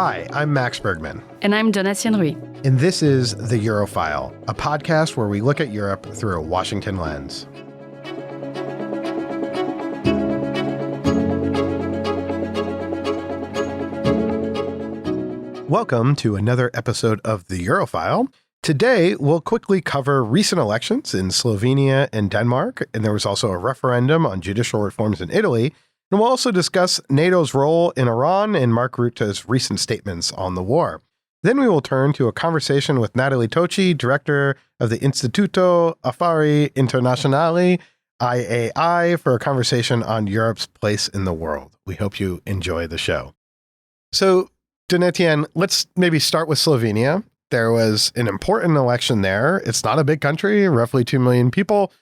Hi, I'm Max Bergman. And I'm Donatien Rui. And this is The Eurofile, a podcast where we look at Europe through a Washington lens. Welcome to another episode of The Eurofile. Today, we'll quickly cover recent elections in Slovenia and Denmark, and there was also a referendum on judicial reforms in Italy. And we'll also discuss NATO's role in Iran and Mark Rutte's recent statements on the war. Then we will turn to a conversation with Nathalie Tocci, director of the Istituto Affari Internazionali, IAI, for a conversation on Europe's place in the world. We hope you enjoy the show. So, Donatien, let's maybe start with Slovenia. There was an important election there. It's not a big country, roughly 2 million people,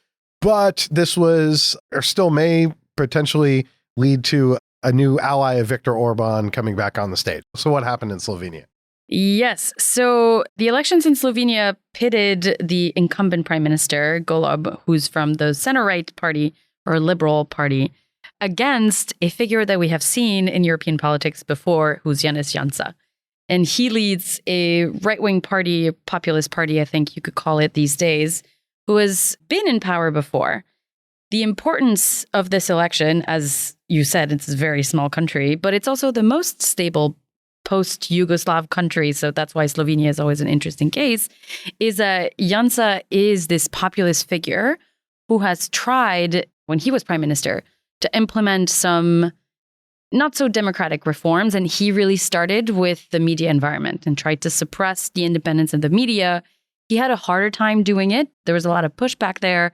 but this was, or still may potentially lead to a new ally of Viktor Orban coming back on the stage. So what happened in Slovenia? Yes. So the elections in Slovenia pitted the incumbent prime minister, Golob, who's from the center-right party or liberal party, against a figure that we have seen in European politics before, who's Janez Janša. And he leads a right-wing party, a populist party, I think you could call it these days, who has been in power before. The importance of this election, as you said, it's a very small country, but it's also the most stable post-Yugoslav country, so that's why Slovenia is always an interesting case, is that Janša is this populist figure who has tried, when he was prime minister, to implement some not so democratic reforms, and he really started with the media environment and tried to suppress the independence of the media. He had a harder time doing it. There was a lot of pushback there,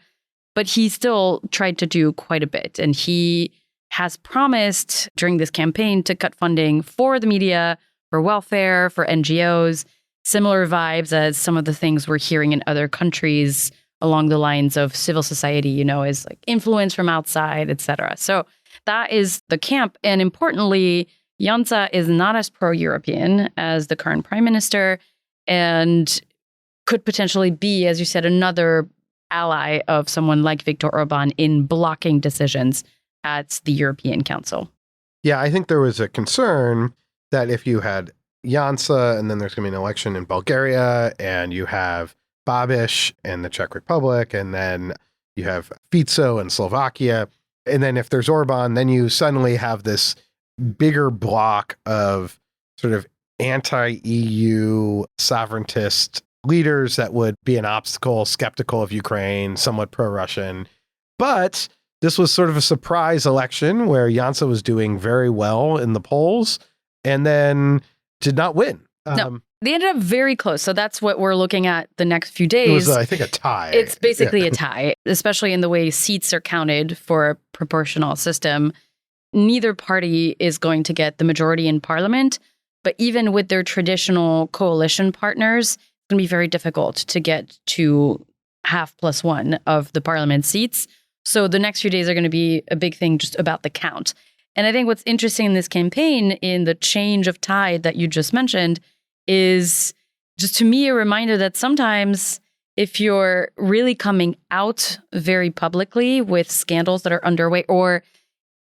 but he still tried to do quite a bit. And he has promised during this campaign to cut funding for the media, for welfare, for NGOs, similar vibes as some of the things we're hearing in other countries along the lines of civil society, is like influence from outside, etc. So that is the camp. And importantly, Janša is not as pro-European as the current prime minister and could potentially be, as you said, another ally of someone like Viktor Orban in blocking decisions at the European Council. Yeah, I think there was a concern that if you had Janša and then there's going to be an election in Bulgaria and you have Babiš in the Czech Republic and then you have Fico in Slovakia, and then if there's Orban, then you suddenly have this bigger block of sort of anti-EU sovereigntist leaders that would be an obstacle, skeptical of Ukraine, somewhat pro-Russian. But this was sort of a surprise election where Janša was doing very well in the polls and then did not win. No, they ended up very close. So that's what we're looking at the next few days. It was, I think, a tie. It's basically a tie, especially in the way seats are counted for a proportional system. Neither party is going to get the majority in parliament, but even with their traditional coalition partners, it's going to be very difficult to get to 1/2+1 of the parliament seats. So the next few days are going to be a big thing just about the count. And I think what's interesting in this campaign, in the change of tide that you just mentioned, is just to me a reminder that sometimes if you're really coming out very publicly with scandals that are underway or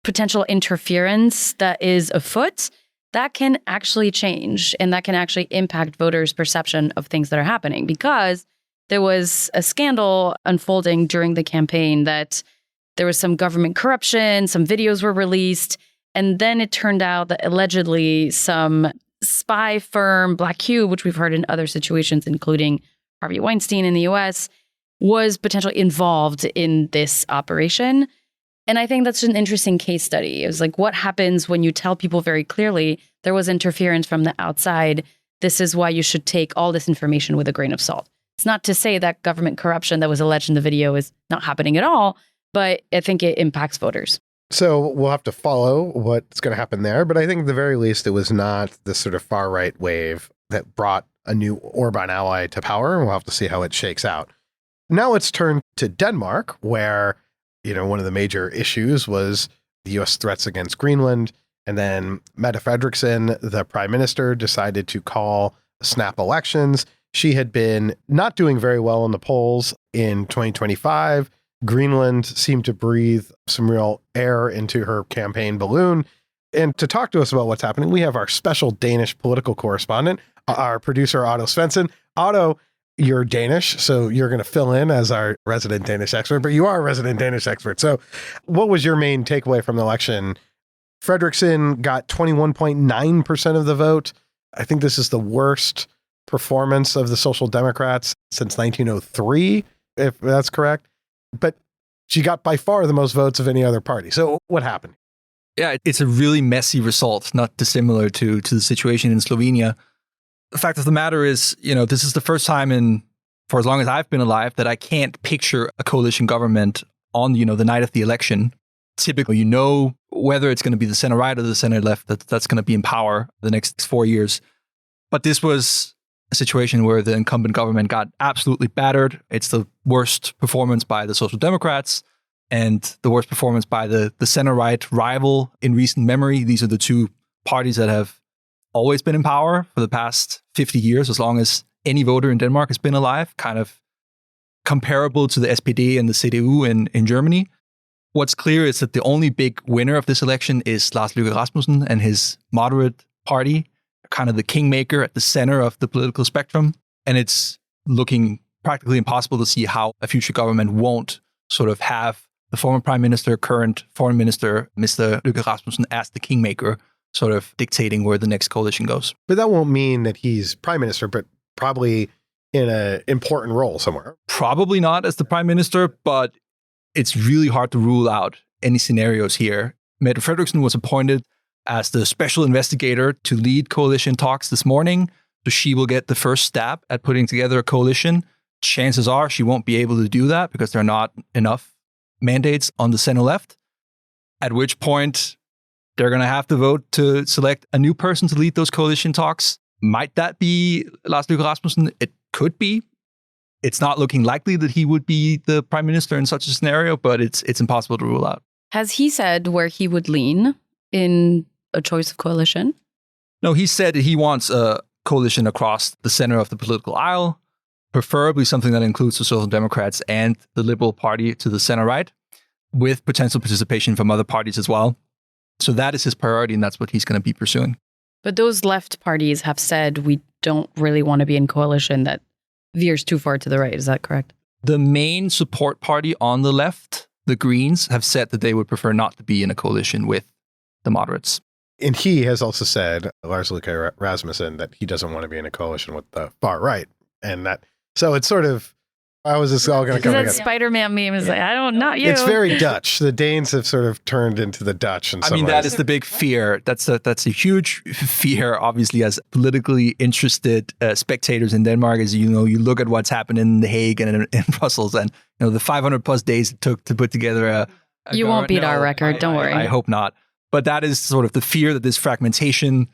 potential interference that is afoot, that can actually change and that can actually impact voters' perception of things that are happening. Because there was a scandal unfolding during the campaign that there was some government corruption, some videos were released, and then it turned out that allegedly some spy firm, Black Cube, which we've heard in other situations, including Harvey Weinstein in the US, was potentially involved in this operation. And I think that's an interesting case study. It was like, what happens when you tell people very clearly there was interference from the outside? This is why you should take all this information with a grain of salt. It's not to say that government corruption that was alleged in the video is not happening at all, but I think it impacts voters. So we'll have to follow what's going to happen there. But I think at the very least, it was not the sort of far right wave that brought a new Orban ally to power. We'll have to see how it shakes out. Now let's turn to Denmark, where, one of the major issues was the U.S. threats against Greenland. And then Mette Frederiksen, the prime minister, decided to call snap elections. She had been not doing very well in the polls in 2025. Greenland seemed to breathe some real air into her campaign balloon. And to talk to us about what's happening, we have our special Danish political correspondent, our producer, Otto Svensson. Otto, you're Danish, so you're going to fill in as our resident Danish expert, but you are a resident Danish expert. So what was your main takeaway from the election? Frederiksen got 21.9% of the vote. I think this is the worst performance of the Social Democrats since 1903, if that's correct. But she got by far the most votes of any other party. So what happened? Yeah, it's a really messy result, not dissimilar to the situation in Slovenia. The fact of the matter is, this is the first time for as long as I've been alive that I can't picture a coalition government on, the night of the election. Typically, whether it's going to be the center right or the center left that's going to be in power the next 4 years. But this was a situation where the incumbent government got absolutely battered. It's the worst performance by the Social Democrats and the worst performance by the center-right rival in recent memory. These are the two parties that have always been in power for the past 50 years, as long as any voter in Denmark has been alive, kind of comparable to the SPD and the CDU in Germany. What's clear is that the only big winner of this election is Lars Løkke Rasmussen and his moderate party, kind of the kingmaker at the center of the political spectrum. And it's looking practically impossible to see how a future government won't sort of have the former prime minister, current foreign minister, Mr. Løkke Rasmussen, as the kingmaker, sort of dictating where the next coalition goes. But that won't mean that he's prime minister, but probably in an important role somewhere. Probably not as the prime minister, but it's really hard to rule out any scenarios here. Mette Frederiksen was appointed as the special investigator to lead coalition talks this morning, so she will get the first stab at putting together a coalition. Chances are she won't be able to do that because there are not enough mandates on the center left, at which point they're going to have to vote to select a new person to lead those coalition talks. Might that be Lars Løkke Rasmussen? It could be. It's not looking likely that he would be the prime minister in such a scenario, but it's impossible to rule out. Has he said where he would lean in a choice of coalition? No, he said that he wants a coalition across the center of the political aisle, preferably something that includes the Social Democrats and the Liberal Party to the center right, with potential participation from other parties as well. So that is his priority, and that's what he's going to be pursuing. But those left parties have said we don't really want to be in coalition that veers too far to the right. Is that correct? The main support party on the left, the Greens, have said that they would prefer not to be in a coalition with the moderates. And he has also said, Lars Løkke Rasmussen, that he doesn't want to be in a coalition with the far right. And that, so it's sort of, how is this all going to come together? That Spider-Man meme is like, not you. It's very Dutch. The Danes have sort of turned into the Dutch in some ways. That is the big fear. That's a huge fear, obviously, as politically interested spectators in Denmark. As you look at what's happened in The Hague and in Brussels, and the 500 plus days it took to put together a you won't beat our record. Don't worry. I hope not. But that is sort of the fear that this fragmentation,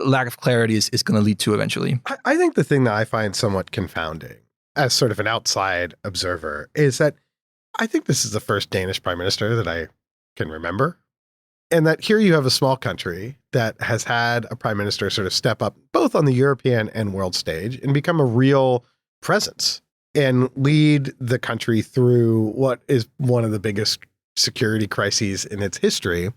lack of clarity is going to lead to eventually. I think the thing that I find somewhat confounding as sort of an outside observer is that I think this is the first Danish prime minister that I can remember. And that here you have a small country that has had a prime minister sort of step up both on the European and world stage and become a real presence and lead the country through what is one of the biggest security crises in its history.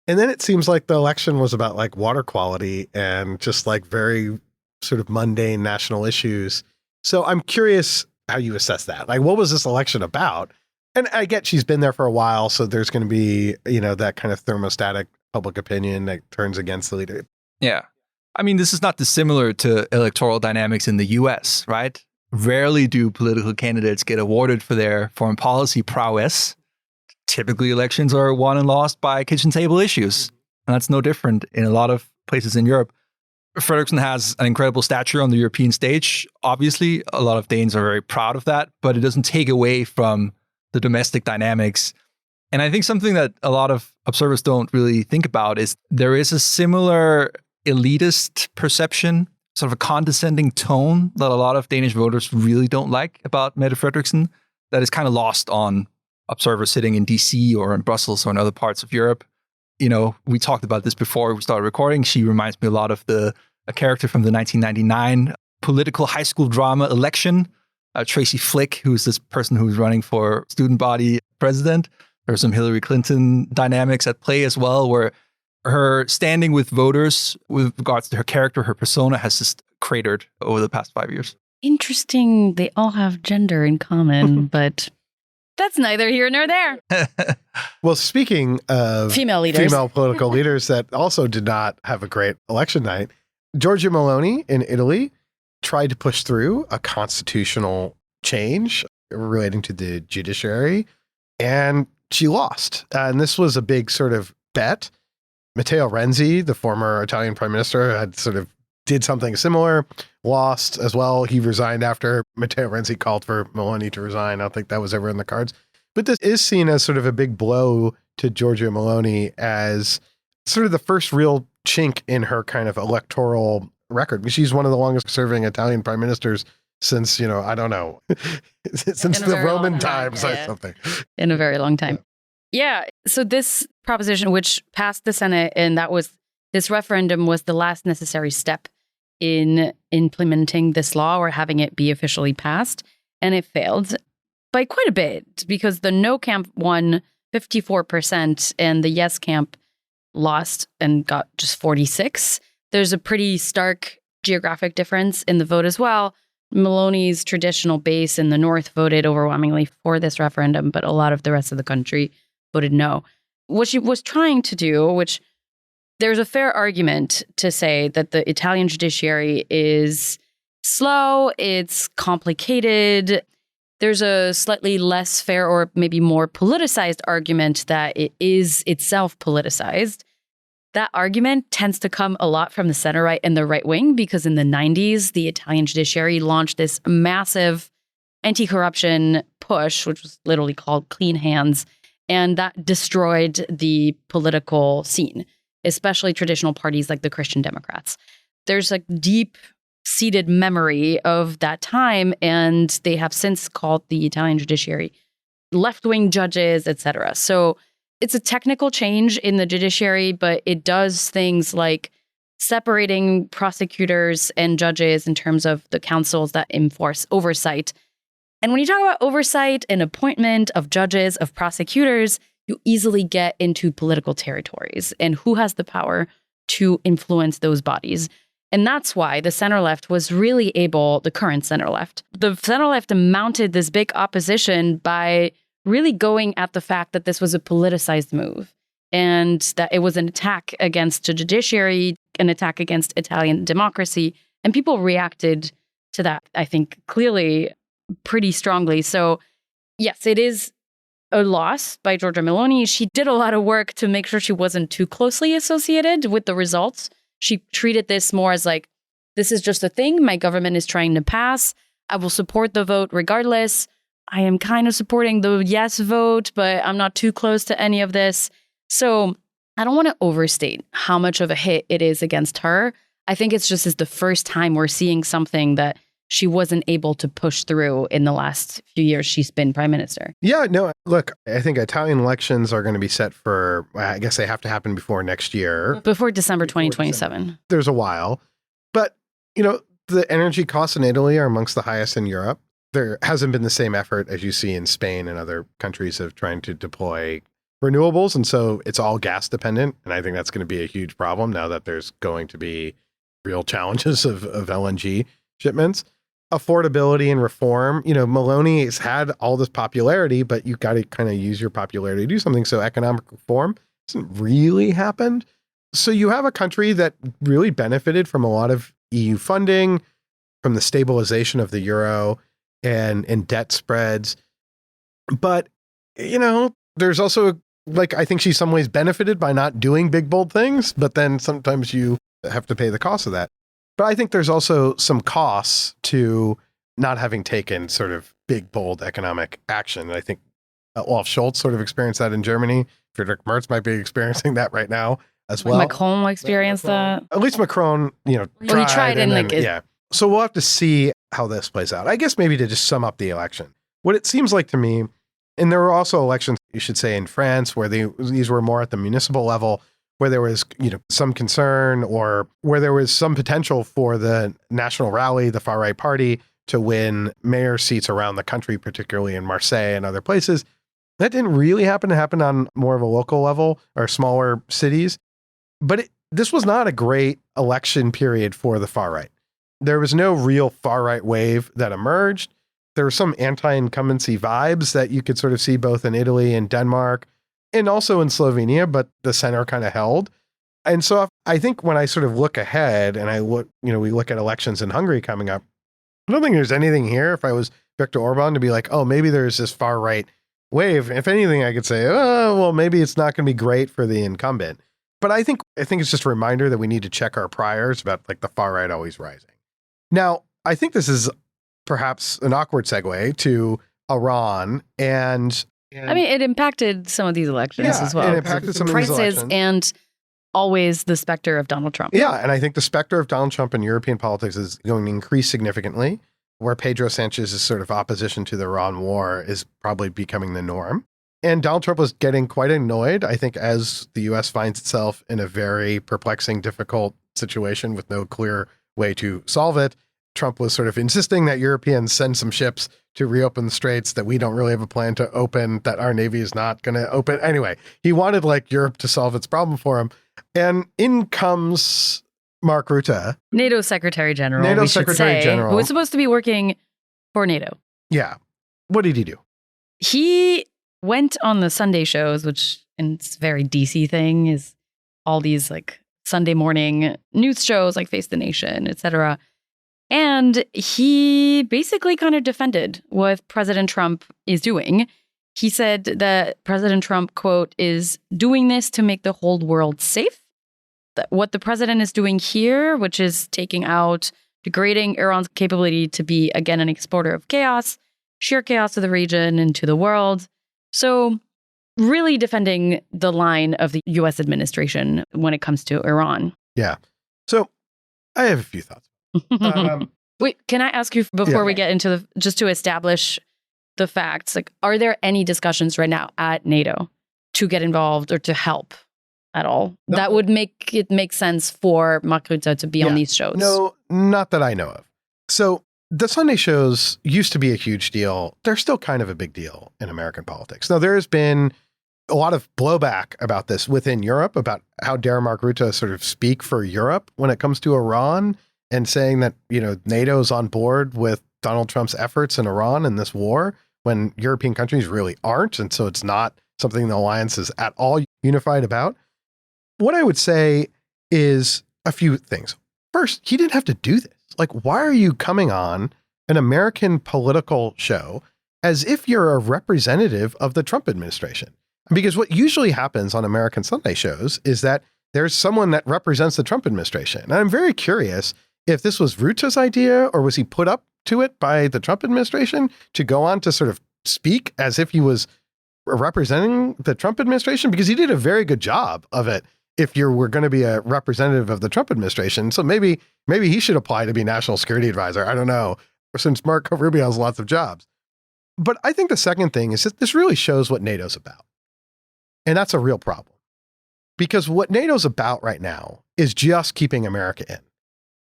And then it seems like the election was about like water quality and just like very sort of mundane national issues. So I'm curious how you assess that. Like, what was this election about? And I get she's been there for a while, so there's going to be, that kind of thermostatic public opinion that turns against the leader. Yeah. I mean, this is not dissimilar to electoral dynamics in the US, right? Rarely do political candidates get awarded for their foreign policy prowess. Typically, elections are won and lost by kitchen table issues. And that's no different in a lot of places in Europe. Frederiksen has an incredible stature on the European stage. Obviously, a lot of Danes are very proud of that, but it doesn't take away from the domestic dynamics. And I think something that a lot of observers don't really think about is there is a similar elitist perception, sort of a condescending tone that a lot of Danish voters really don't like about Mette Frederiksen that is kind of lost on observers sitting in DC or in Brussels or in other parts of Europe. We talked about this before we started recording. She reminds me a lot of a character from the 1999 political high school drama Election, Tracy Flick, who's this person who's running for student body president. There's some Hillary Clinton dynamics at play as well, where her standing with voters with regards to her character, her persona has just cratered over the past 5 years. Interesting. They all have gender in common, but that's neither here nor there. Well, speaking of Female leaders. female political leaders that also did not have a great election night, Giorgia Meloni in Italy tried to push through a constitutional change relating to the judiciary, and she lost. And this was a big sort of bet. Matteo Renzi, the former Italian prime minister, had sort of did something similar, lost as well. He resigned after Matteo Renzi called for Meloni to resign. I don't think that was ever in the cards. But this is seen as sort of a big blow to Giorgia Meloni as sort of the first real chink in her kind of electoral record. She's one of the longest serving Italian prime ministers since, I don't know, since the Roman times or something. In a very long time. Yeah. So this proposition, which passed the Senate, and this referendum was the last necessary step in implementing this law or having it be officially passed. And it failed by quite a bit because the no camp won 54% and the yes camp lost and got just 46. There's a pretty stark geographic difference in the vote as well. Meloni's traditional base in the north voted overwhelmingly for this referendum, but a lot of the rest of the country voted no. What she was trying to do, which there's a fair argument to say that the Italian judiciary is slow, it's complicated. There's a slightly less fair or maybe more politicized argument that it is itself politicized. That argument tends to come a lot from the center right and the right wing because in the 90s, the Italian judiciary launched this massive anti-corruption push, which was literally called Clean Hands, and that destroyed the political scene, especially traditional parties like the Christian Democrats. There's a deep-seated memory of that time, and they have since called the Italian judiciary left-wing judges, etc. So it's a technical change in the judiciary, but it does things like separating prosecutors and judges in terms of the councils that enforce oversight. And when you talk about oversight and appointment of judges, of prosecutors, you easily get into political territories and who has the power to influence those bodies. And that's why the center-left was really able, the current center-left, the center-left mounted this big opposition by really going at the fact that this was a politicized move and that it was an attack against the judiciary, an attack against Italian democracy. And people reacted to that, I think, clearly pretty strongly. So yes, it is a loss by Giorgia Meloni. She did a lot of work to make sure she wasn't too closely associated with the results. She treated this more as like, this is just a thing my government is trying to pass. I will support the vote regardless. I am kind of supporting the yes vote, but I'm not too close to any of this. So I don't want to overstate how much of a hit it is against her. I think it's just the first time we're seeing something that she wasn't able to push through in the last few years she's been prime minister. Yeah, no, look, I think Italian elections are going to be set for, I guess they have to happen before next year. Before December 2027. There's a while. But, the energy costs in Italy are amongst the highest in Europe. There hasn't been the same effort as you see in Spain and other countries of trying to deploy renewables. And so it's all gas dependent. And I think that's going to be a huge problem now that there's going to be real challenges of LNG shipments. Affordability and reform. Meloni has had all this popularity, but you've got to kind of use your popularity to do something. So economic reform hasn't really happened. So you have a country that really benefited from a lot of EU funding, from the stabilization of the euro and debt spreads. But, there's also, I think she some ways benefited by not doing big, bold things, but then sometimes you have to pay the cost of that. But I think there's also some costs to not having taken sort of big, bold economic action. And I think Olaf Scholz sort of experienced that in Germany. Friedrich Merz might be experiencing that right now as well. Macron experienced that. At least Macron, he tried and then, yeah. So we'll have to see how this plays out. I guess maybe to just sum up the election, what it seems like to me, and there were also elections, you should say, in France where these were more at the municipal level, where there was, some concern or where there was some potential for the National Rally, the far-right party, to win mayor seats around the country, particularly in Marseille and other places. That didn't really happen. It happened on more of a local level or smaller cities. But this was not a great election period for the far right. There was no real far right wave that emerged. There were some anti-incumbency vibes that you could sort of see both in Italy and Denmark and also in Slovenia, but the center kind of held. And so I think when I sort of look ahead and we look at elections in Hungary coming up, I don't think there's anything here if I was Viktor Orban to be like, oh, maybe there's this far right wave. If anything, I could say, oh, well, maybe it's not going to be great for the incumbent. But I think it's just a reminder that we need to check our priors about like the far right always rising. Now, I think this is perhaps an awkward segue to Iran and I mean, it impacted some of these elections as well. It impacted some of these elections. And always the specter of Donald Trump. Yeah, and I think the specter of Donald Trump in European politics is going to increase significantly, where Pedro Sanchez's sort of opposition to the Iran war is probably becoming the norm. And Donald Trump was getting quite annoyed, I think, as the U.S. finds itself in a very perplexing, difficult situation with no clear way to solve it. Trump was sort of insisting that Europeans send some ships to reopen the straits that we don't really have a plan to open, that our Navy is not going to open. Anyway, he wanted like Europe to solve its problem for him. And in comes Mark Rutte. NATO Secretary General, NATO we Secretary should say, General. who was supposed to be working for NATO. Yeah. What did he do? He went on the Sunday shows, which it's a very DC thing, is all these like Sunday morning news shows like Face the Nation, etc. And he basically kind of defended what President Trump is doing. He said that President Trump, quote, is doing this to make the whole world safe. That what the president is doing here, which is taking out, degrading Iran's capability to be, again, an exporter of chaos, sheer chaos to the region and to the world. So really defending the line of the U.S. administration when it comes to Iran. Yeah. So I have a few thoughts. Wait, can I ask you before we get into just to establish the facts, like, are there any discussions right now at NATO to get involved or to help at all that would make it make sense for Mark Rutte to be on these shows? No, not that I know of. So the Sunday shows used to be a huge deal. They're still kind of a big deal in American politics. Now, there has been a lot of blowback about this within Europe, about how dare Mark Rutte sort of speak for Europe when it comes to Iran and saying that, NATO is on board with Donald Trump's efforts in Iran in this war when European countries really aren't. And so it's not something the alliance is at all unified about. What I would say is a few things. First, he didn't have to do this. Like, why are you coming on an American political show as if you're a representative of the Trump administration? Because what usually happens on American Sunday shows is that there's someone that represents the Trump administration. And I'm very curious if this was Rutte's idea or was he put up to it by the Trump administration to go on to sort of speak as if he was representing the Trump administration, because he did a very good job of it if you were going to be a representative of the Trump administration. So maybe he should apply to be national security advisor. I don't know, since Marco Rubio has lots of jobs. But I think the second thing is that this really shows what NATO's about. And that's a real problem. Because what NATO's about right now is just keeping America in.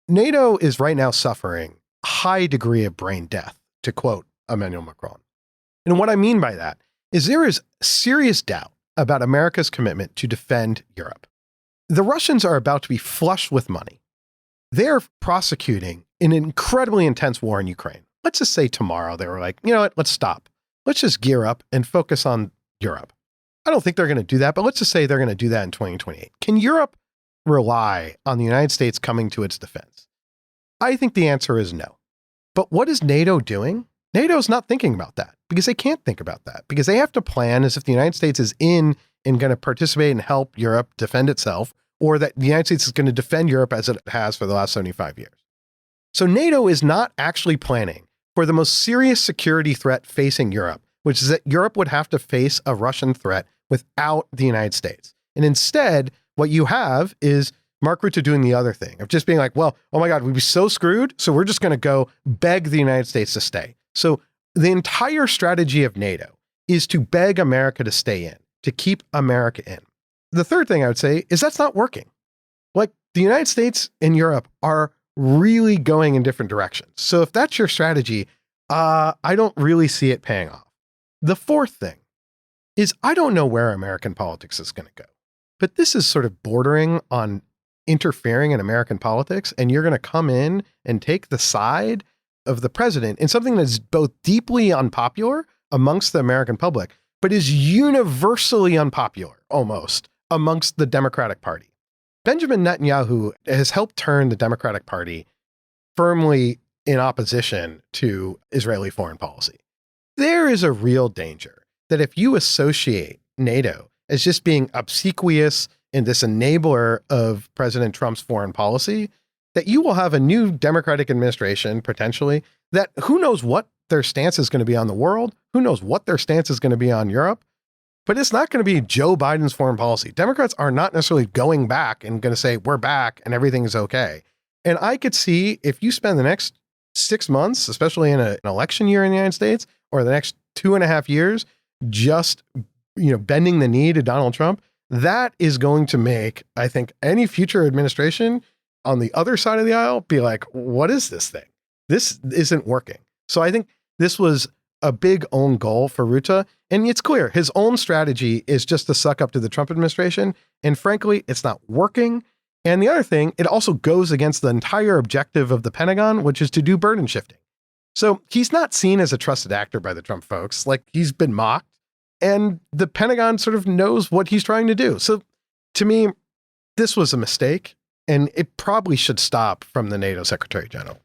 NATO is right now suffering a high degree of brain death, to quote Emmanuel Macron. And what I mean by that is there is serious doubt about America's commitment to defend Europe. The Russians are about to be flushed with money. They're prosecuting an incredibly intense war in Ukraine. Let's just say tomorrow they were like, you know what, let's stop. Let's just gear up and focus on Europe. I don't think they're going to do that, but let's just say they're going to do that in 2028. Can Europe rely on the United States coming to its defense? I think the answer is no. But what is NATO doing? NATO is not thinking about that because they can't think about that because they have to plan as if the United States is in and going to participate and help Europe defend itself, or that the United States is going to defend Europe as it has for the last 75 years. So NATO is not actually planning for the most serious security threat facing Europe, which is that Europe would have to face a Russian threat without the United States. And instead, what you have is Mark Rutte doing the other thing of just being like, well, oh my God, we'd be so screwed. So we're just going to go beg the United States to stay. So the entire strategy of NATO is to beg America to stay in, to keep America in. The third thing I would say is that's not working. Like, the United States and Europe are really going in different directions. So if that's your strategy, I don't really see it paying off. The fourth thing is I don't know where American politics is going to go. but this is sort of bordering on interfering in American politics. And you're going to come in and take the side of the president in something that's both deeply unpopular amongst the American public, but is universally unpopular almost amongst the Democratic Party. Benjamin Netanyahu has helped turn the Democratic Party firmly in opposition to Israeli foreign policy. There is a real danger that if you associate NATO as just being obsequious and this enabler of President Trump's foreign policy, that you will have a new Democratic administration, potentially, that who knows what their stance is going to be on the world, who knows what their stance is going to be on Europe, but it's not going to be Joe Biden's foreign policy. Democrats are not necessarily going back and going to say, we're back and everything is okay. And I could see if you spend the next 6 months, especially in an election year in the United States, or the next 2.5 years, just bending the knee to Donald Trump, that is going to make, I think, any future administration on the other side of the aisle be like, what is this thing? This isn't working. So I think this was a big own goal for Rutte. And it's clear his own strategy is just to suck up to the Trump administration. And frankly, it's not working. And the other thing, it also goes against the entire objective of the Pentagon, which is to do burden shifting. So he's not seen as a trusted actor by the Trump folks. Like, he's been mocked, and the Pentagon sort of knows what he's trying to do. So to me, this was a mistake, and it probably should stop from the NATO Secretary General.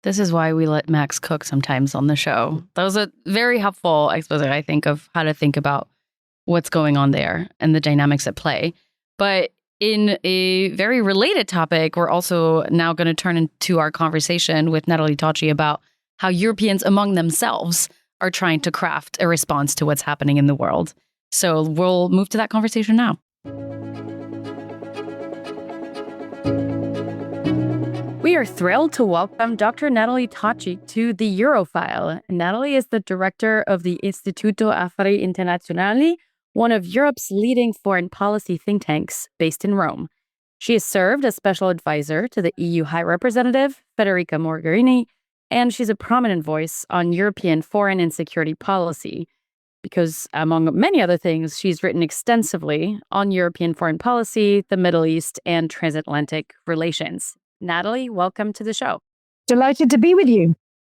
This is why we let Max cook sometimes on the show. That was a very helpful expose, I think, of how to think about what's going on there and the dynamics at play. But in a very related topic, we're also now going to turn into our conversation with Nathalie Tocci about how Europeans among themselves are trying to craft a response to what's happening in the world. So we'll move to that conversation now. We are thrilled to welcome Dr. Nathalie Tocci to the Eurofile. Nathalie is the director of the Istituto Affari Internazionali, one of Europe's leading foreign policy think tanks based in Rome. She has served as special advisor to the EU High Representative, Federica Mogherini, and she's a prominent voice on European foreign and security policy because, among many other things, she's written extensively on European foreign policy, the Middle East, and transatlantic relations. Nathalie, welcome to the show. Delighted to be with you.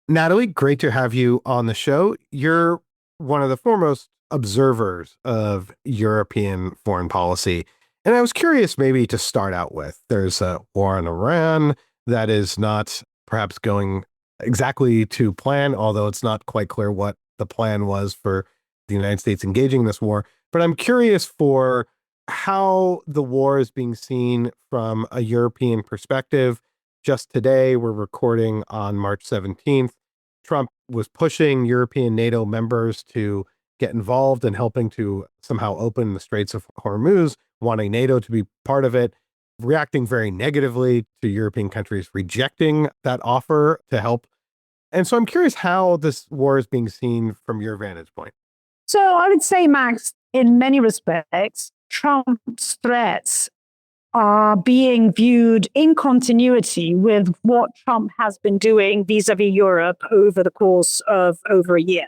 Nathalie, great to have you on the show. You're one of the foremost observers of European foreign policy. And I was curious maybe to start out with, there's a war in Iran that is not perhaps going exactly to plan, although it's not quite clear what the plan was for the United States engaging in this war. But I'm curious for how the war is being seen from a European perspective. Just today, we're recording on March 17th. Trump was pushing European NATO members to get involved in helping to somehow open the Straits of Hormuz, wanting NATO to be part of it, reacting very negatively to European countries rejecting that offer to help. And so I'm curious how this war is being seen from your vantage point. So I would say, Max, in many respects, Trump's threats are being viewed in continuity with what Trump has been doing vis-a-vis Europe over the course of over a year.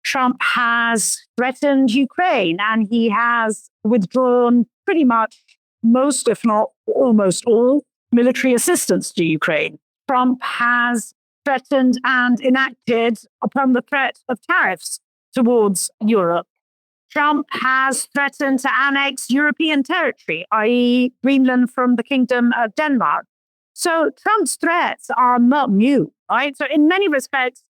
Trump has threatened Ukraine, and he has withdrawn pretty much most, if not almost all, military assistance to Ukraine. Trump has threatened and enacted upon the threat of tariffs towards Europe. Trump has threatened to annex European territory, i.e. Greenland from the Kingdom of Denmark. So Trump's threats are not new, right? So in many respects,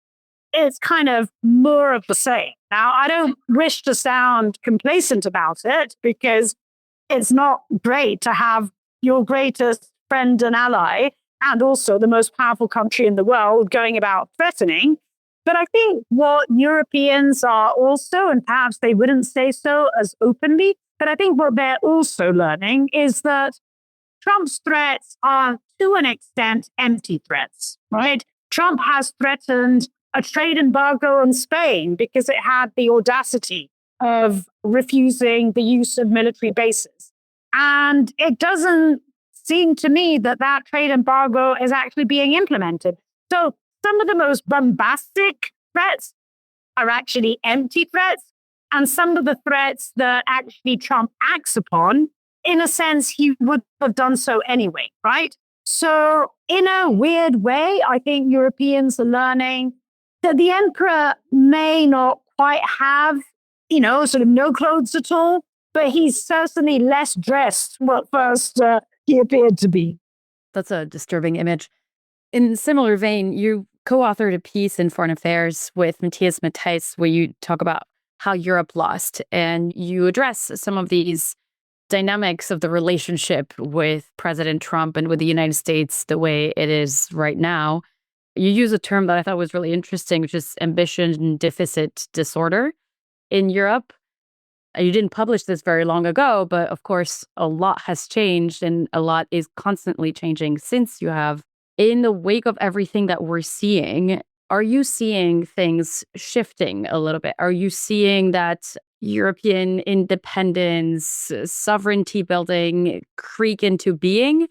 it's kind of more of the same. Now, I don't wish to sound complacent about it because it's not great to have your greatest friend and ally and also the most powerful country in the world going about threatening. But I think what Europeans are also, and perhaps they wouldn't say so as openly, but I think what they're also learning is that Trump's threats are, to an extent, empty threats, right? Trump has threatened a trade embargo on Spain because it had the audacity of refusing the use of military bases. And it doesn't seem to me that that trade embargo is actually being implemented. So some of the most bombastic threats are actually empty threats. And some of the threats that actually Trump acts upon in a sense, he would have done so anyway, right? So in a weird way, I think Europeans are learning that the emperor may not quite have, sort of no clothes at all, but he's certainly less dressed what first he appeared to be. That's a disturbing image. In similar vein, you co-authored a piece in Foreign Affairs with Matthias Matthijs where you talk about how Europe lost, and you address some of these dynamics of the relationship with President Trump and with the United States the way it is right now. You use a term that I thought was really interesting, which is ambition deficit disorder in Europe. You didn't publish this very long ago, but of course, a lot has changed and a lot is constantly changing since you have. In the wake of everything that we're seeing, are you seeing things shifting a little bit? Are you seeing that European independence, sovereignty building creak into being?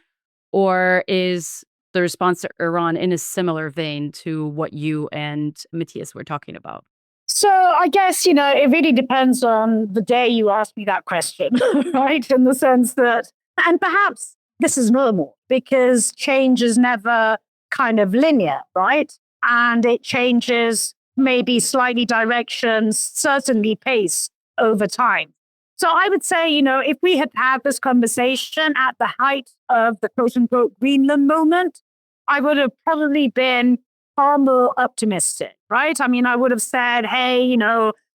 Or is the response to Iran in a similar vein to what you and Matthias were talking about? So I guess, it really depends on the day you ask me that question, right? In the sense that, and perhaps this is normal because change is never kind of linear, right? And it changes maybe slightly directions, certainly pace over time. So I would say, if we had had this conversation at the height of the quote unquote Greenland moment, I would have probably been far more optimistic, right? I mean, I would have said, hey,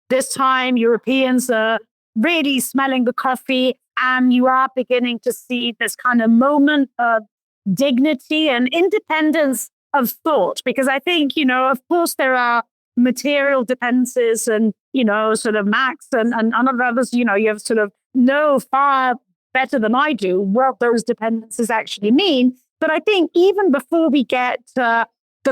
this time Europeans are really smelling the coffee and you are beginning to see this kind of moment of dignity and independence of thought. Because I think, of course, there are material dependencies and, sort of Max and others, you have sort of know far better than I do what those dependencies actually mean. But I think even before we get the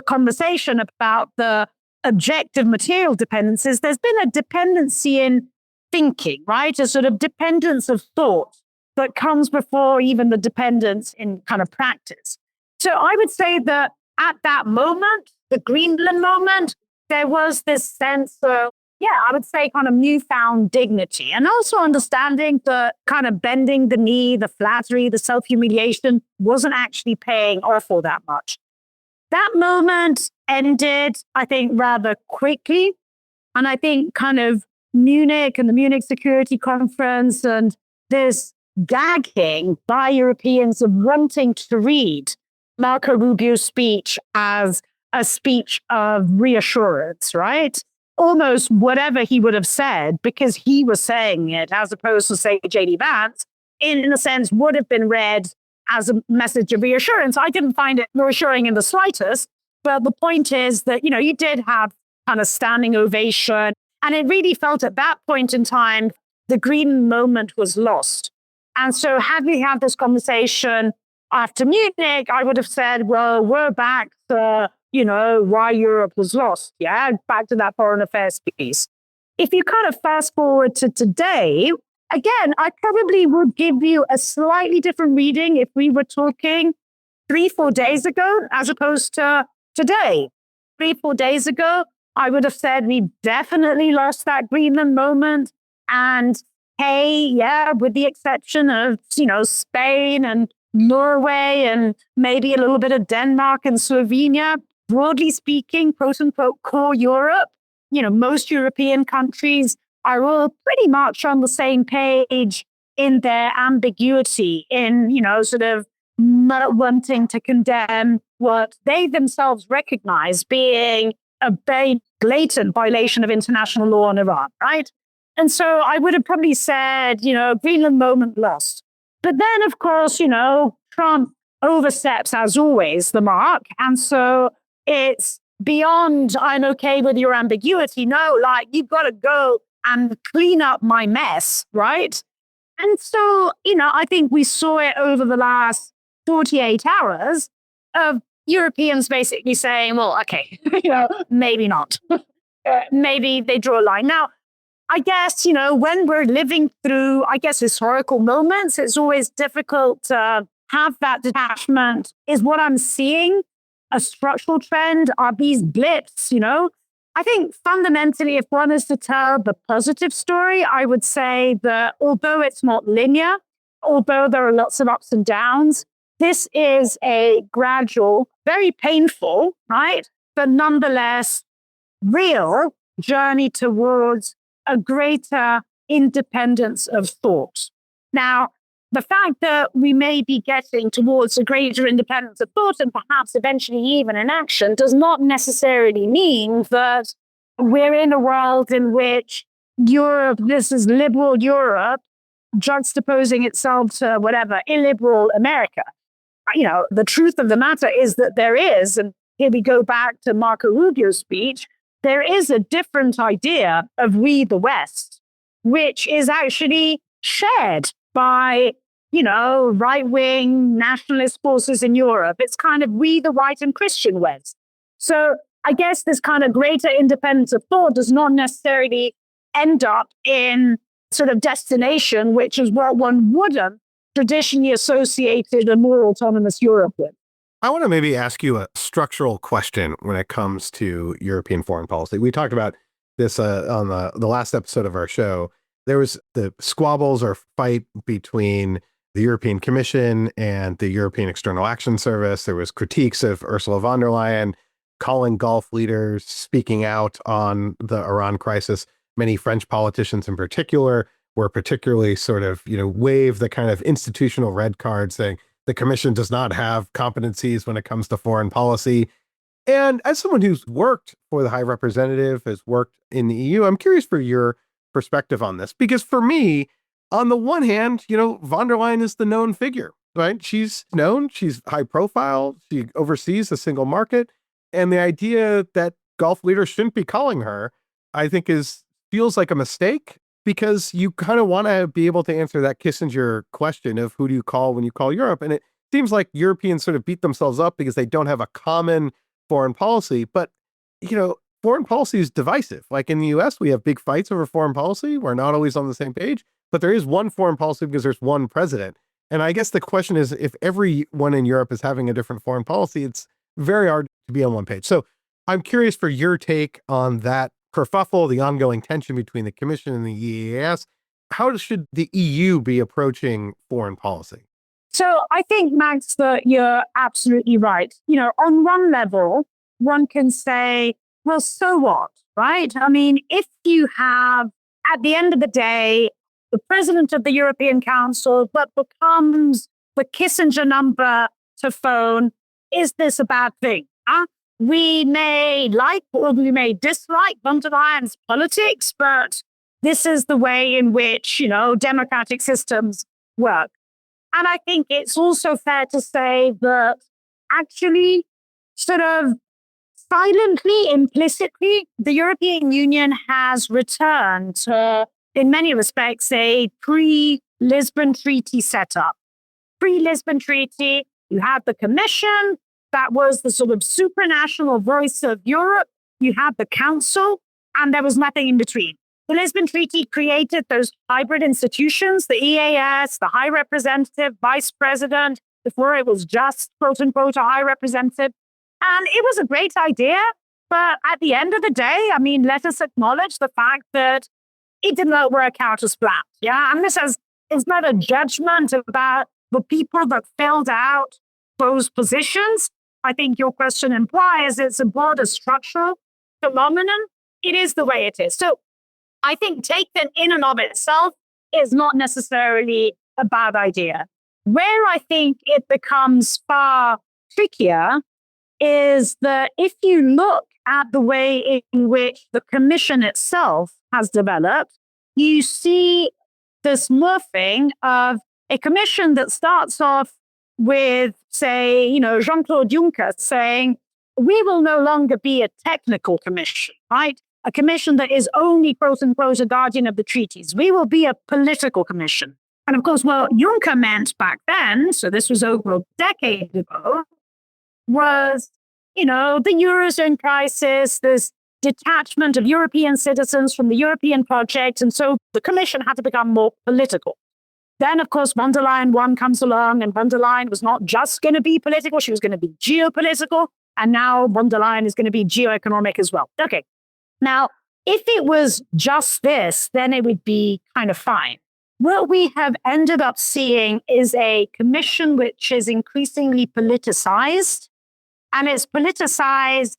conversation about the objective material dependencies, there's been a dependency in thinking, right? A sort of dependence of thought that comes before even the dependence in kind of practice. So I would say that at that moment, the Greenland moment, there was this sense of, I would say kind of newfound dignity and also understanding that kind of bending the knee, the flattery, the self-humiliation wasn't actually paying off all that much. That moment ended, I think, rather quickly. And I think kind of Munich and the Munich Security Conference and this gagging by Europeans of wanting to read Marco Rubio's speech as a speech of reassurance, right? Almost whatever he would have said, because he was saying it, as opposed to, say, J.D. Vance, in a sense, would have been read as a message of reassurance. I didn't find it reassuring in the slightest, but the point is that, you did have kind of standing ovation, and it really felt at that point in time, the green moment was lost. And so had we had this conversation after Munich, I would have said, well, we're back to, why Europe was lost. Yeah, back to that foreign affairs piece. If you kind of fast forward to today, again, I probably would give you a slightly different reading if we were talking 3-4 days ago, as opposed to today. 3-4 days ago, I would have said we definitely lost that Greenland moment. And hey, with the exception of, Spain and Norway and maybe a little bit of Denmark and Slovenia, broadly speaking, quote unquote, core Europe, most European countries are all pretty much on the same page in their ambiguity, in, sort of not wanting to condemn what they themselves recognize being a very blatant violation of international law on Iran, right? And so I would have probably said, Greenland moment lost. But then, of course, Trump oversteps, as always, the mark. And so it's beyond, I'm okay with your ambiguity. No, you've got to go and clean up my mess, right? And so, I think we saw it over the last 48 hours of Europeans basically saying, well, okay, maybe not. Maybe they draw a line. Now, I guess, when we're living through, historical moments, it's always difficult to have that detachment. Is what I'm seeing a structural trend? Are these blips, I think fundamentally, if one is to tell the positive story, I would say that although it's not linear, although there are lots of ups and downs, this is a gradual, very painful, right? But nonetheless, real journey towards a greater independence of thought. Now, the fact that we may be getting towards a greater independence of thought and perhaps eventually even in action does not necessarily mean that we're in a world in which Europe, this is liberal Europe, juxtaposing itself to whatever, illiberal America. You know, the truth of the matter is that there is, and here we go back to Marco Rubio's speech, there is a different idea of we the West, which is actually shared by, you know, right-wing nationalist forces in Europe. It's kind of we the white and Christian West. So I guess this kind of greater independence of thought does not necessarily end up in sort of destination, which is what one would have traditionally associated a more autonomous Europe with. I want to maybe ask you a structural question when it comes to European foreign policy. We talked about this on the last episode of our show. There was the squabbles or fight between the European Commission and the European External Action Service. There was critiques of Ursula von der Leyen calling Gulf leaders, speaking out on the Iran crisis. Many French politicians in particular were particularly sort of, wave the kind of institutional red card saying the Commission does not have competencies when it comes to foreign policy. And as someone who's worked for the High Representative, has worked in the EU, I'm curious for your perspective on this. Because for me, on the one hand, von der Leyen is the known figure, right? She's known, she's high profile, she oversees the single market. And the idea that Gulf leaders shouldn't be calling her, I think feels like a mistake, because you kind of want to be able to answer that Kissinger question of who do you call when you call Europe? And it seems like Europeans sort of beat themselves up because they don't have a common foreign policy. But, foreign policy is divisive. Like in the US, we have big fights over foreign policy. We're not always on the same page, but there is one foreign policy because there's one president. And I guess the question is, if everyone in Europe is having a different foreign policy, it's very hard to be on one page. So I'm curious for your take on that kerfuffle, the ongoing tension between the Commission and the EEAS. How should the EU be approaching foreign policy? So I think, Max, that you're absolutely right. On one level, one can say, well, so what, right? I mean, if you have, at the end of the day, the president of the European Council that becomes the Kissinger number to phone, is this a bad thing? We may like or we may dislike von der Leyen's politics, but this is the way in which, democratic systems work. And I think it's also fair to say that actually, sort of silently, implicitly, the European Union has returned to, in many respects, a pre-Lisbon Treaty setup. Pre-Lisbon Treaty, you had the Commission, that was the sort of supranational voice of Europe. You had the Council, and there was nothing in between. The Lisbon Treaty created those hybrid institutions, the EAS, the High Representative, Vice President, before it was just, quote unquote, a High Representative. And it was a great idea. But at the end of the day, let us acknowledge the fact that it did not work out as planned. Yeah. And this is not a judgment about the people that filled out those positions. I think your question implies it's a broader structural phenomenon. It is the way it is. So I think taken in and of itself is not necessarily a bad idea. Where I think it becomes far trickier is that if you look at the way in which the Commission itself has developed, you see this morphing of a Commission that starts off with, say, Jean-Claude Juncker saying, we will no longer be a technical commission, right? A commission that is only, quote unquote, a guardian of the treaties. We will be a political commission. And of course, what Juncker meant back then, so this was over a decade ago, was, the Eurozone crisis, this detachment of European citizens from the European project. And so the commission had to become more political. Then, of course, von der Leyen 1 comes along, and von der Leyen was not just going to be political, she was going to be geopolitical. And now von der Leyen is going to be geoeconomic as well. Okay. Now, if it was just this, then it would be kind of fine. what we have ended up seeing is a commission which is increasingly politicized, and it's politicized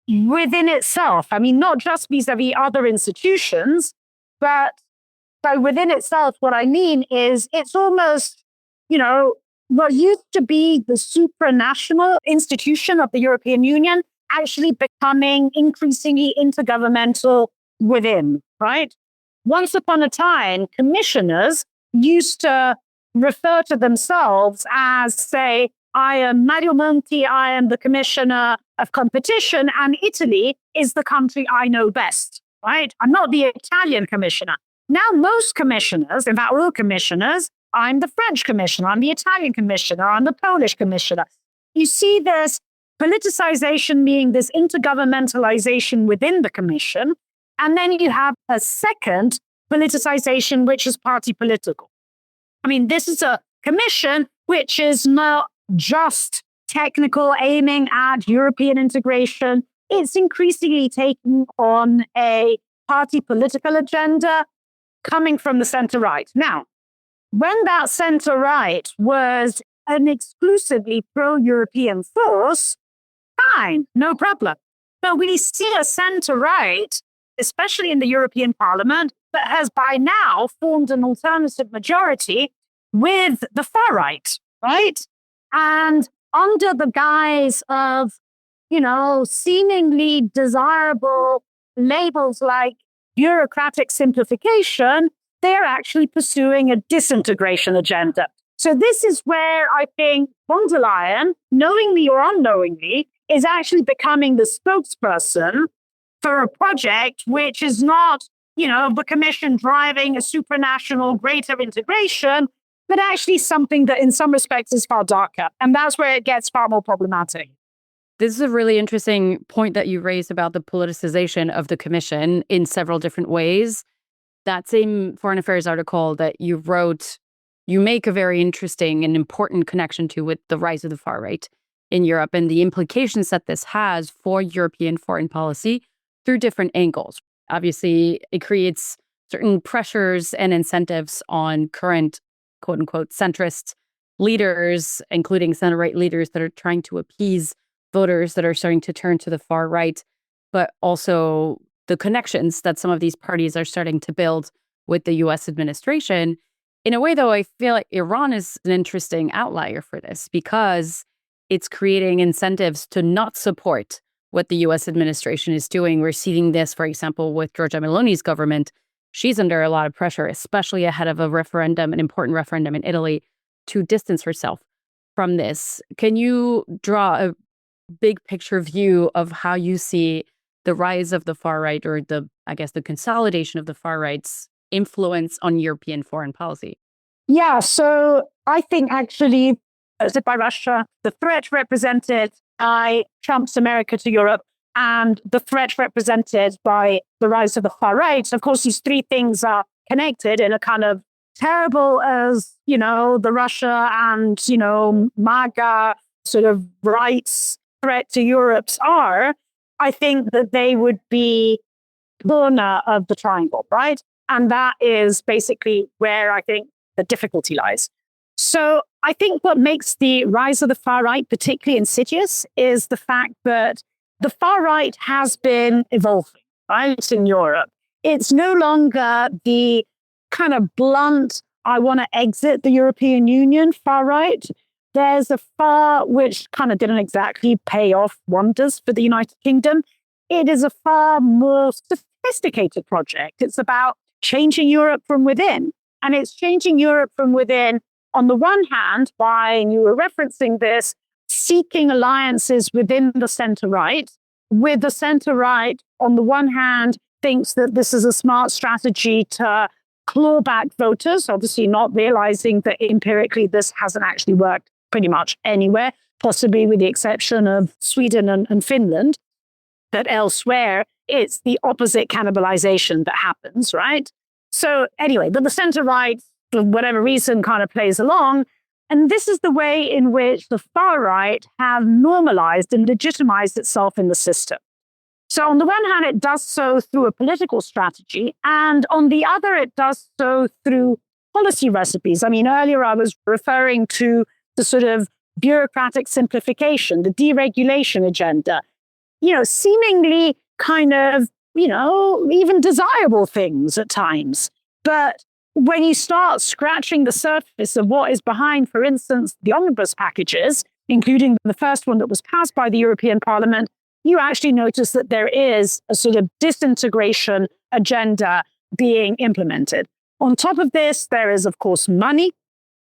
within itself. I mean, not just vis-a-vis other institutions, but so within itself, what I mean is it's almost, what used to be the supranational institution of the European Union actually becoming increasingly intergovernmental within, right? Once upon a time, commissioners used to refer to themselves as, say, I am Mario Monti, I am the commissioner of competition, and Italy is the country I know best, right? I'm not the Italian commissioner. Now, most commissioners, in fact, all commissioners, I'm the French commissioner, I'm the Italian commissioner, I'm the Polish commissioner. You see this politicization being this intergovernmentalization within the commission, and then you have a second politicization, which is party political. I mean, this is a commission which is not just technical, aiming at European integration. It's increasingly taking on a party political agenda coming from the center-right. Now, when that center-right was an exclusively pro-European force, fine, no problem. But we see a center-right, especially in the European Parliament, that has by now formed an alternative majority with the far-right, right? And under the guise of, seemingly desirable labels like bureaucratic simplification, they're actually pursuing a disintegration agenda. So this is where I think von der Leyen, knowingly or unknowingly, is actually becoming the spokesperson for a project which is not, the Commission driving a supranational greater integration, but actually something that in some respects is far darker. And that's where it gets far more problematic. This is a really interesting point that you raised about the politicization of the Commission in several different ways. That same Foreign Affairs article that you wrote, you make a very interesting and important connection to with the rise of the far right in Europe and the implications that this has for European foreign policy through different angles. Obviously, it creates certain pressures and incentives on current, quote unquote, centrist leaders, including center-right leaders that are trying to appease voters that are starting to turn to the far right, but also the connections that some of these parties are starting to build with the U.S. administration. In a way, though, I feel like Iran is an interesting outlier for this because it's creating incentives to not support what the U.S. administration is doing. We're seeing this, for example, with Giorgia Meloni's government. She's under a lot of pressure, especially ahead of a referendum, an important referendum in Italy, to distance herself from this. Can you draw a big picture view of how you see the rise of the far right, or the consolidation of the far right's influence on European foreign policy? Yeah, so I think actually, as if by Russia, the threat represented by Trump's America to Europe and the threat represented by the rise of the far right, of course, these three things are connected in a kind of terrible as, the Russia and, MAGA sort of rights threat to Europe's are. I think that they would be corner of the triangle, right? And that is basically where I think the difficulty lies. So I think what makes the rise of the far right particularly insidious is the fact that the far right has been evolving, right, in Europe. It's no longer the kind of blunt, I want to exit the European Union far right. There's a far which kind of didn't exactly pay off wonders for the United Kingdom. It is a far more sophisticated project. It's about changing Europe from within. And it's changing Europe from within, on the one hand, by, and you were referencing this, seeking alliances within the center-right, with the center-right, on the one hand, thinks that this is a smart strategy to claw back voters, obviously not realizing that empirically this hasn't actually worked pretty much anywhere, possibly with the exception of Sweden and Finland, that elsewhere it's the opposite cannibalization that happens, right? So anyway, but the center-right, for whatever reason, kind of plays along. And this is the way in which the far right have normalized and legitimized itself in the system. So on the one hand, it does so through a political strategy. And on the other, it does so through policy recipes. I mean, earlier I was referring to the sort of bureaucratic simplification, the deregulation agenda, seemingly kind of, even desirable things at times. But when you start scratching the surface of what is behind, for instance, the omnibus packages, including the first one that was passed by the European Parliament, you actually notice that there is a sort of disintegration agenda being implemented. On top of this, there is, of course, money.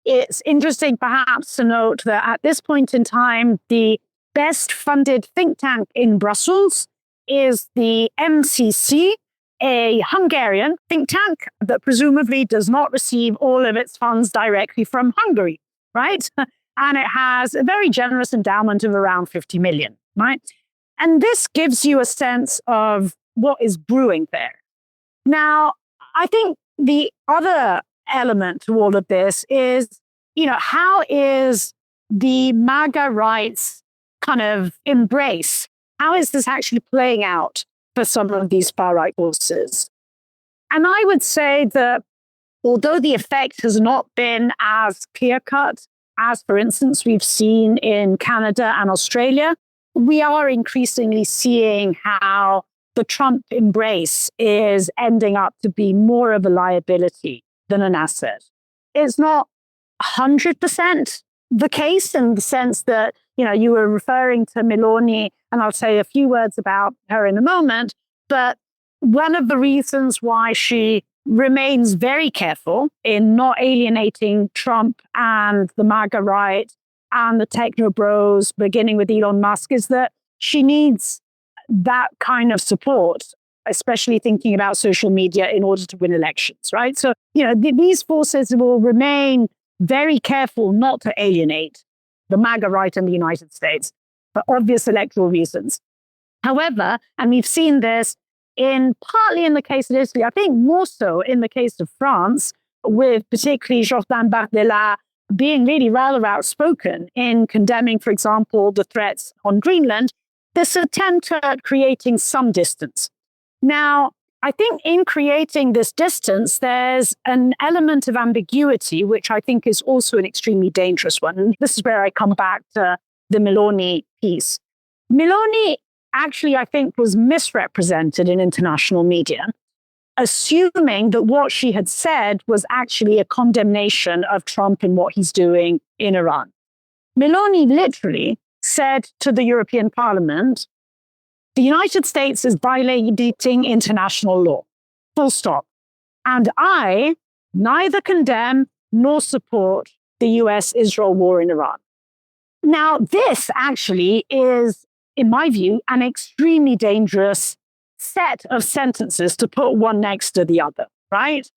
It's interesting, perhaps, to note that at this point in time, the best funded think tank in Brussels is the MCC, a Hungarian think tank that presumably does not receive all of its funds directly from Hungary, right? And it has a very generous endowment of around 50 million, right? And this gives you a sense of what is brewing there. Now, I think the other element to all of this is, how is the MAGA rights kind of embrace? How is this actually playing out for some of these far-right forces? And I would say that although the effect has not been as clear-cut as, for instance, we've seen in Canada and Australia, we are increasingly seeing how the Trump embrace is ending up to be more of a liability than an asset. It's not 100% the case in the sense that, you were referring to Meloni, and I'll say a few words about her in a moment, but one of the reasons why she remains very careful in not alienating Trump and the MAGA right and the techno bros, beginning with Elon Musk, is that she needs that kind of support, especially thinking about social media in order to win elections, right? So, these forces will remain very careful not to alienate the MAGA right in the United States for obvious electoral reasons. However, and we've seen this partly in the case of Italy, I think more so in the case of France, with particularly Jordan Bardella being really rather outspoken in condemning, for example, the threats on Greenland, this attempt at creating some distance. Now, I think in creating this distance, there's an element of ambiguity, which I think is also an extremely dangerous one. And this is where I come back to the Meloni piece. Meloni actually, I think, was misrepresented in international media, assuming that what she had said was actually a condemnation of Trump and what he's doing in Iran. Meloni literally said to the European Parliament, the United States is violating international law, full stop. And I neither condemn nor support the US-Israel war in Iran. Now, this actually is, in my view, an extremely dangerous set of sentences to put one next to the other, right?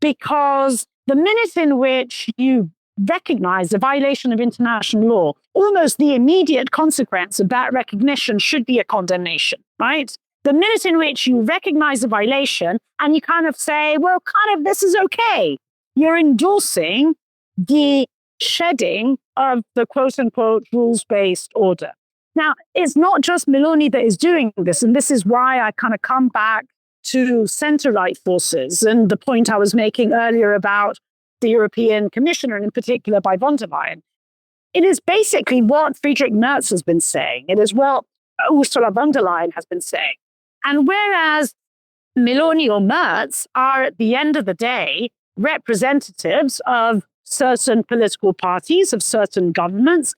Because the minute in which you recognize a violation of international law, almost the immediate consequence of that recognition should be a condemnation, right? The minute in which you recognize a violation and you kind of say, well, kind of, this is okay, you're endorsing the shedding of the quote unquote rules-based order. Now, it's not just Meloni that is doing this, and this is why I kind of come back to center-right forces and the point I was making earlier about the European Commissioner, and in particular by von der Leyen. It is basically what Friedrich Merz has been saying. It is what Ursula von der Leyen has been saying. And whereas Meloni or Merz are, at the end of the day, representatives of certain political parties, of certain governments,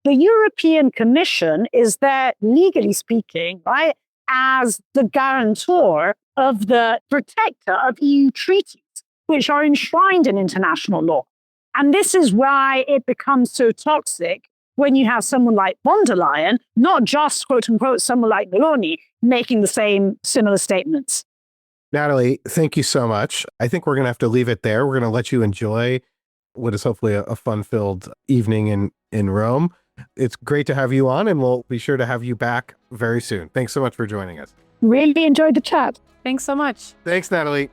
the European Commission is there, legally speaking, right, as the guarantor of the protector of EU treaties, which are enshrined in international law. And this is why it becomes so toxic when you have someone like von der Leyen, not just, quote unquote, someone like Meloni, making the same similar statements. Nathalie, thank you so much. I think we're going to have to leave it there. We're going to let you enjoy what is hopefully a fun-filled evening in Rome. It's great to have you on, and we'll be sure to have you back very soon. Thanks so much for joining us. Really enjoyed the chat. Thanks so much. Thanks, Nathalie.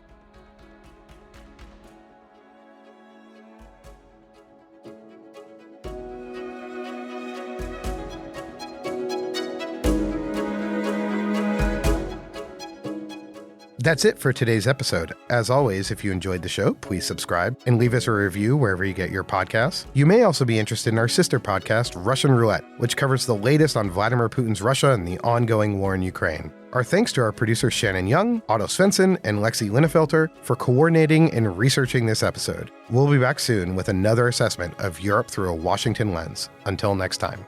That's it for today's episode. As always, if you enjoyed the show, please subscribe and leave us a review wherever you get your podcasts. You may also be interested in our sister podcast, Russian Roulette, which covers the latest on Vladimir Putin's Russia and the ongoing war in Ukraine. Our thanks to our producers Shannon Young, Otto Svensson, and Lexi Linnefelter for coordinating and researching this episode. We'll be back soon with another assessment of Europe through a Washington lens. Until next time.